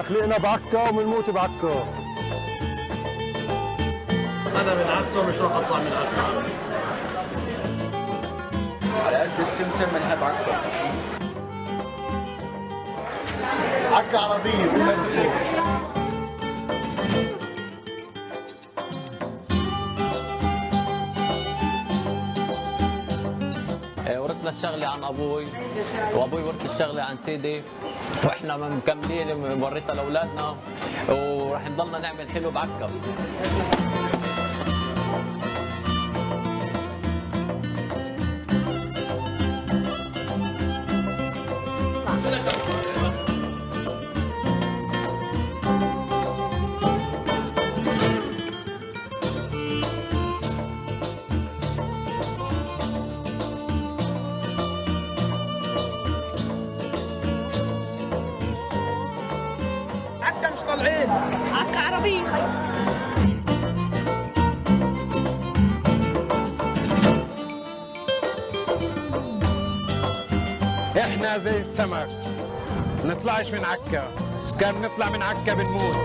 احنا خلقنا بعكا وبنموت بعكا. انا من عكا ومش راح اطلع من عكا. على قد السمسم بنحب عكا. عكا عربية بسلسل. ورثنا الشغله عن ابوي وابوي ورث الشغله عن سيدي، واحنا مكملين وريتها لاولادنا ورح نضلنا نعمل حلو بعكا. عكا مش طالعين، عكا عربية. احنا زي السمك نطلعش من عكا، بس كان بنطلع من عكا بنموت.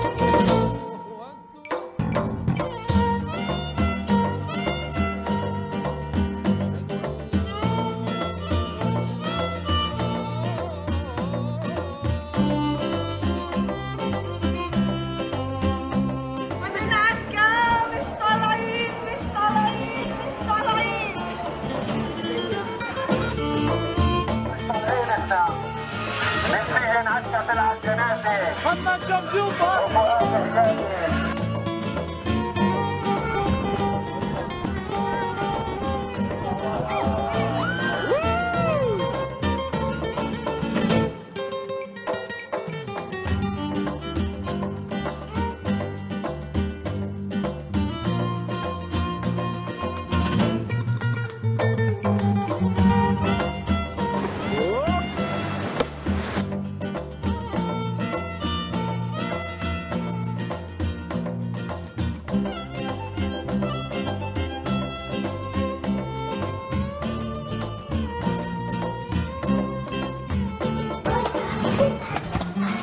من عكا مش طالعين، مش طالعين، مش طالعين. نسيهن عكا طلع الجنازة. محمد جمجوفة.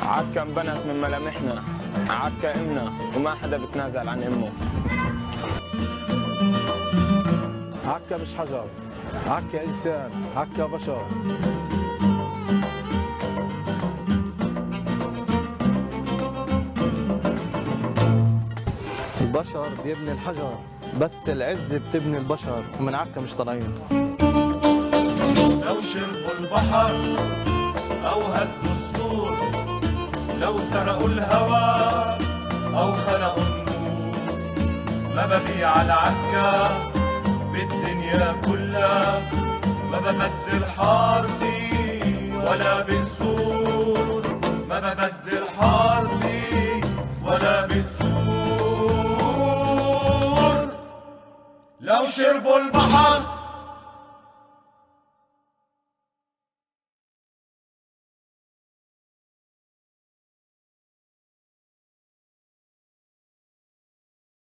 عكا انبنت من ملامحنا، عكا امنا وما حدا بتنازل عن امه. عكا مش حجر، عكا انسان، عكا بشر. البشر بيبني الحجر، بس العز بتبني البشر، ومن عكا مش طالعين. لو شربوا البحر أو هدوا السور، لو سرقوا الهوى أو خلقوا النور، ما ببيع على عكا بالدنيا كلها، ما ببدل حارتي ولا بنسور، ما ببدل حارتي ولا بنسور. لو شربوا البحر